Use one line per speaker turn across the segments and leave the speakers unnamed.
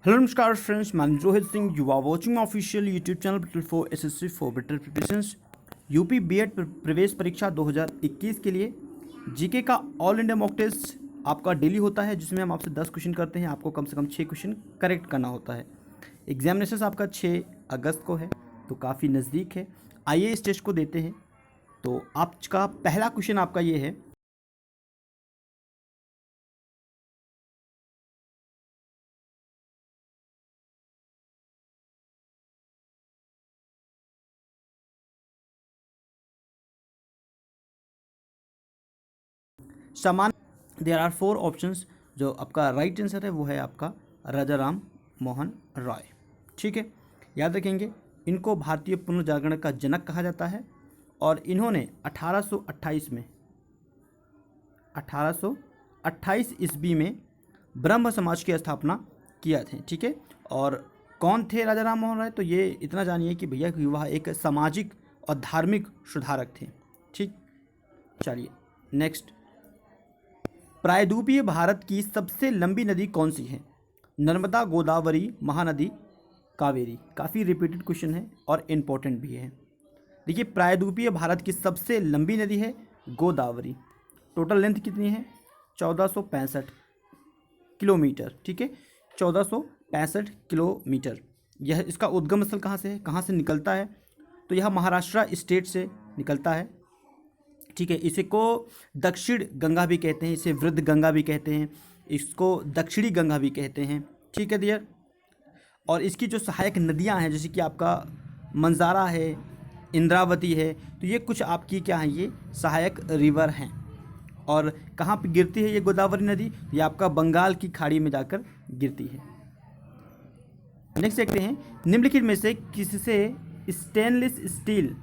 Hello नमस्कार friends, मैं Rohit Singh. You are watching my official YouTube channel better for SSC for better preparations. UP BEd प्रवेश परीक्षा 2021 के लिए जीके का ऑल इंडिया मॉक टेस्ट आपका डेली होता है, जिसमें हम आपसे 10 क्वेश्चन करते हैं। आपको कम से कम 6 क्वेश्चन करेक्ट करना होता है। एग्जामिनेशन आपका 6 अगस्त को है, तो काफ़ी नज़दीक है। आइए इस टेस्ट को देते हैं। तो आपका पहला क्वेश्चन आपका ये है, समान देयर आर 4 ऑप्शंस। जो आपका राइट आंसर है वो है आपका राजा राम मोहन रॉय। ठीक है, याद रखेंगे। इनको भारतीय पुनर्जागरण का जनक कहा जाता है और इन्होंने 1828 ईस्वी में ब्रह्म समाज की स्थापना किया थे। ठीक है, और कौन थे राजा राम मोहन राय? तो ये इतना जानिए कि भैया कि वह एक सामाजिक और धार्मिक सुधारक थे। ठीक, चलिए नेक्स्ट। प्रायद्वीपीय भारत की सबसे लंबी नदी कौन सी है? नर्मदा, गोदावरी, महानदी, कावेरी। काफ़ी रिपीटेड क्वेश्चन है और इम्पोर्टेंट भी है। देखिए, प्रायद्वीपीय भारत की सबसे लंबी नदी है गोदावरी। टोटल लेंथ कितनी है? 1465 किलोमीटर। ठीक है, 1465 किलोमीटर। यह इसका उद्गम स्थल कहाँ से है, कहाँ से निकलता है? तो यह महाराष्ट्र स्टेट से निकलता है। ठीक है, इसे को दक्षिण गंगा भी कहते हैं, इसे वृद्ध गंगा भी कहते हैं, इसको दक्षिणी गंगा भी कहते हैं। ठीक है डियर। और इसकी जो सहायक नदियां हैं, जैसे कि आपका मंजारा है, इंद्रावती है, तो ये कुछ आपकी क्या हैं, ये सहायक रिवर हैं। और कहाँ पे गिरती है ये गोदावरी नदी? ये आपका बंगाल की खाड़ी में जाकर गिरती है। नेक्स्ट देखते हैं, निम्नलिखित में से किससे स्टेनलेस स्टील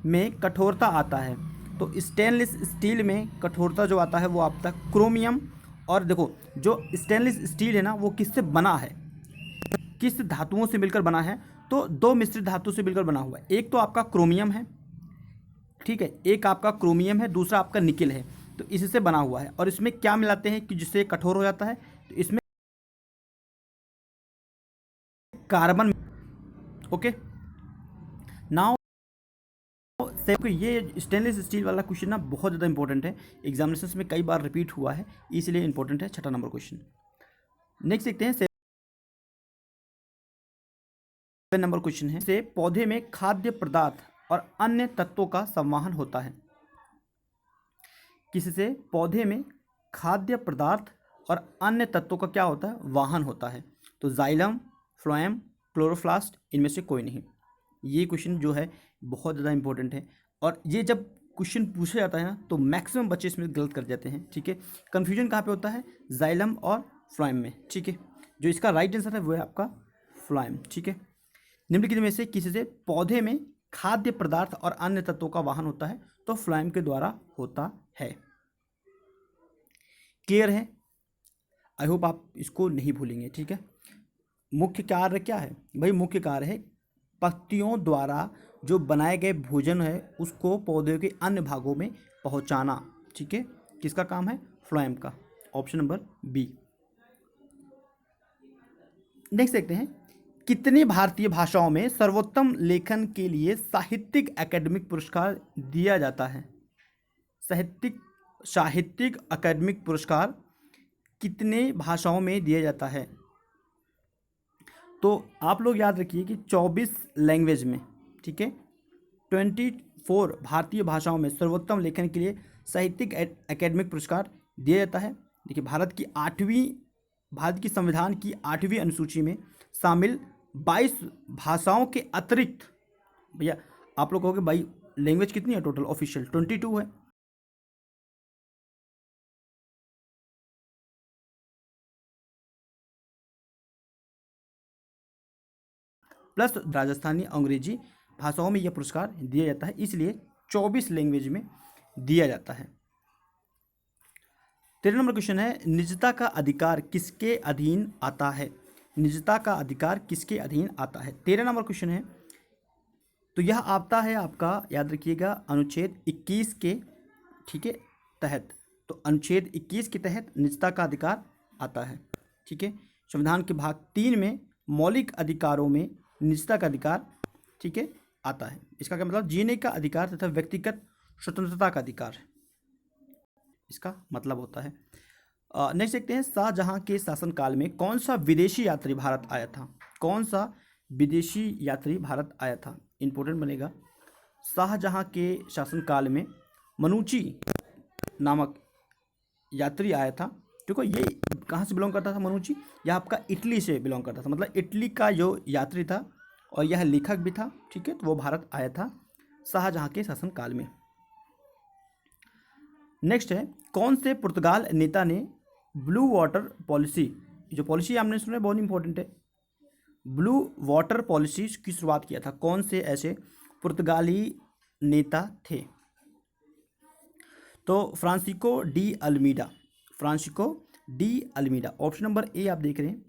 में कठोरता आता है? तो स्टेनलेस स्टील में कठोरता जो आता है वो आपका क्रोमियम। और देखो, जो स्टेनलेस स्टील है ना, वो किससे बना है, किस धातुओं से मिलकर बना है? तो दो मिश्रित धातु से मिलकर बना हुआ है। एक तो आपका क्रोमियम है, ठीक है, एक आपका क्रोमियम है, दूसरा आपका निकेल है। तो इससे बना हुआ है। और इसमें क्या मिलाते हैं कि जिससे कठोर हो जाता है? तो इसमें कार्बन। ओके, नाउ ये स्टेनलेस स्टील वाला क्वेश्चन ना बहुत ज़्यादा इंपॉर्टेंट है, एग्जामिनेशन में कई बार रिपीट हुआ है, इसलिए इंपॉर्टेंट है। छठा नंबर क्वेश्चन। नेक्स्ट देखते हैं, 7 नंबर क्वेश्चन है, से पौधे में खाद्य पदार्थ और अन्य तत्वों का संवहन होता है। किससे पौधे में खाद्य पदार्थ और अन्य तत्वों का क्या होता है? वाहन होता है। तो जाइलम, फ्लोएम, क्लोरोप्लास्ट, इनमें से कोई नहीं। ये क्वेश्चन जो है बहुत ज़्यादा इंपॉर्टेंट है। और ये जब क्वेश्चन पूछा जाता है ना, तो मैक्सिमम बच्चे इसमें गलत कर जाते हैं। ठीक है, कन्फ्यूजन कहाँ पे होता है? जाइलम और फ्लोएम में। ठीक है, जो इसका राइट आंसर है वो है आपका फ्लोएम। ठीक है, निम्नलिखित में से किसी से पौधे में खाद्य पदार्थ और अन्य तत्वों का वाहन होता है? तो फ्लोएम के द्वारा होता है। क्लियर है? आई होप आप इसको नहीं भूलेंगे। ठीक है, मुख्य कार्य क्या है भाई? मुख्य कार्य है पत्तियों द्वारा जो बनाए गए भोजन है उसको पौधे के अन्य भागों में पहुंचाना। ठीक है, किसका काम है? फ्लोएम का। Option number B. नेक्स्ट देखते हैं, कितने भारतीय भाषाओं में सर्वोत्तम लेखन के लिए साहित्यिक अकेडमिक पुरस्कार दिया जाता है? साहित्यिक अकेडमिक पुरस्कार कितने भाषाओं में दिया जाता है? तो आप लोग याद रखिए कि 24 लैंग्वेज में, ठीक है, 24 भारतीय भाषाओं में सर्वोत्तम लेखन के लिए साहित्यिक एकेडमिक पुरस्कार दिया जाता है। देखिए, भारत की संविधान की 8वीं अनुसूची में शामिल 22 भाषाओं के अतिरिक्त, भैया आप लोग कहोगे भाई लैंग्वेज कितनी है टोटल? ऑफिशियल 22 है। प्लस राजस्थानी, अंग्रेजी भाषाओं में यह पुरस्कार दिया जाता है, इसलिए 24 लैंग्वेज में दिया जाता है। 13 नंबर क्वेश्चन है, निजता का अधिकार किसके अधीन आता है? निजता का अधिकार किसके अधीन आता है? 13 नंबर क्वेश्चन है, तो यह आता है आपका, याद रखिएगा, अनुच्छेद 21 के, ठीक है, तहत। तो अनुच्छेद 21 के तहत निजता का अधिकार आता है। ठीक है, संविधान के भाग 3 में मौलिक अधिकारों में निजता का अधिकार, ठीक है, आता है। इसका क्या मतलब? जीने का अधिकार तथा व्यक्तिगत स्वतंत्रता का अधिकार, इसका मतलब होता है। नेक्स्ट देखते हैं, शाहजहां के शासनकाल में कौन सा विदेशी यात्री भारत आया था? कौन सा विदेशी यात्री भारत आया था? इंपॉर्टेंट बनेगा। शाहजहां के शासनकाल में मनुची नामक यात्री आया था। देखो ये कहाँ से बिलोंग करता था मनुची? यह आपका इटली से बिलोंग करता था, मतलब इटली का जो यात्री था और यह लेखक भी था, ठीक है। तो वो भारत आया था शाहजहां के शासनकाल में। नेक्स्ट है, कौन से पुर्तगाल नेता ने ब्लू वाटर पॉलिसी, जो पॉलिसी आपने सुना है बहुत इंपॉर्टेंट है, ब्लू वाटर पॉलिसी की शुरुआत किया था? कौन से ऐसे पुर्तगाली नेता थे? तो Francisco de Almeida, Francisco de Almeida, option number A आप देख रहे हैं।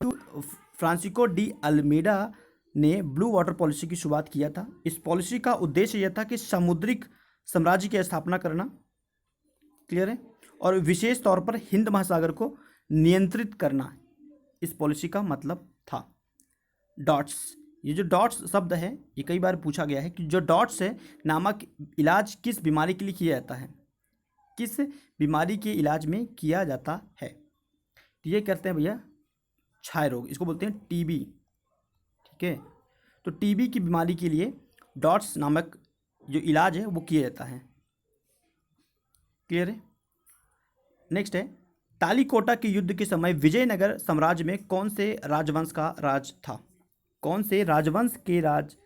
तो फ्रांसिस्को डी अल्मीडा ने ब्लू वाटर पॉलिसी की शुरुआत किया था। इस पॉलिसी का उद्देश्य यह था कि सामुद्रिक साम्राज्य की स्थापना करना, क्लियर है, और विशेष तौर पर हिंद महासागर को नियंत्रित करना, इस पॉलिसी का मतलब था। डॉट्स, ये जो डॉट्स शब्द है ये कई बार पूछा गया है कि जो डॉट्स है नामक इलाज किस बीमारी के लिए किया जाता है? किस बीमारी के इलाज में किया जाता है? तो ये कहते हैं भैया क्षय रोग, इसको बोलते हैं टीबी, ठीक है। तो टीबी की बीमारी के लिए डॉट्स नामक जो इलाज है वो किया जाता है, क्लियर है। नेक्स्ट है, तालीकोटा के युद्ध के समय विजयनगर साम्राज्य में कौन से राजवंश का राज था? कौन से राजवंश के राज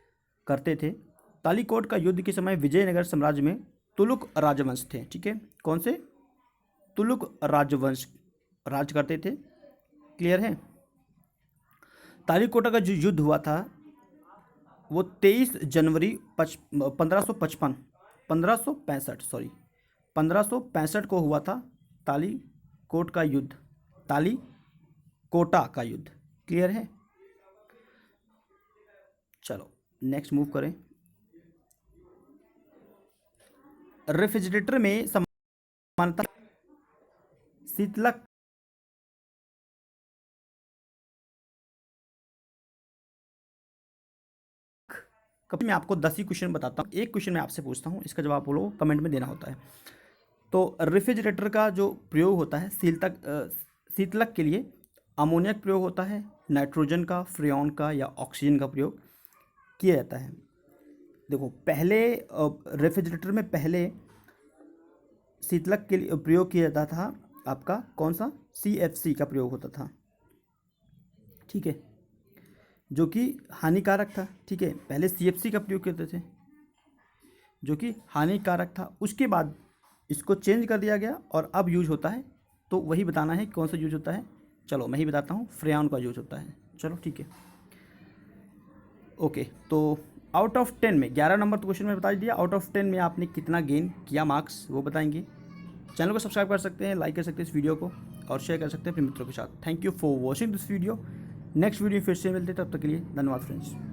करते थे? तालीकोट का युद्ध के समय विजयनगर साम्राज्य में तुलुक राजवंश थे, ठीक है। कौन से? तुलुक राजवंश राज करते थे, क्लियर है। तालीकोटा का जो युद्ध हुआ था वो 23 जनवरी 1565 को हुआ था। तालीकोट का युद्ध, तालीकोटा का युद्ध, क्लियर है। चलो नेक्स्ट मूव करें। रेफ्रिजरेटर में सामान्यतः शीतलक कभी मैं आपको 10 ही क्वेश्चन बताता हूँ, एक क्वेश्चन मैं आपसे पूछता हूँ, इसका जवाब आप लोग कमेंट में देना होता है। तो रेफ्रिजरेटर का जो प्रयोग होता है शीतलक के लिए अमोनिया का प्रयोग होता है, नाइट्रोजन का, फ्रेऑन का या ऑक्सीजन का प्रयोग किया जाता है। देखो पहले रेफ्रिजरेटर में पहले शीतलक के लिए प्रयोग किया जाता था आपका कौन सा? CFC का प्रयोग होता था, ठीक है, जो कि हानिकारक था, ठीक है। पहले CFC का प्रयोग करते थे जो कि हानिकारक था, उसके बाद इसको चेंज कर दिया गया और अब यूज होता है। तो वही बताना है कौन सा यूज होता है। चलो मैं ही बताता हूँ, फ्रेऑन का यूज होता है। चलो ठीक है, ओके। तो आउट ऑफ 10 में 11 नंबर तो क्वेश्चन में बता दिया। आउट ऑफ 10 में आपने कितना गेन किया मार्क्स वो बताएंगे। चैनल को सब्सक्राइब कर सकते हैं, लाइक कर सकते हैं इस वीडियो को और शेयर कर सकते हैं अपने मित्रों के साथ। Thank you for watching this video. Next video फिर से मिलते हैं, तब तक के लिए धन्यवाद फ्रेंड्स।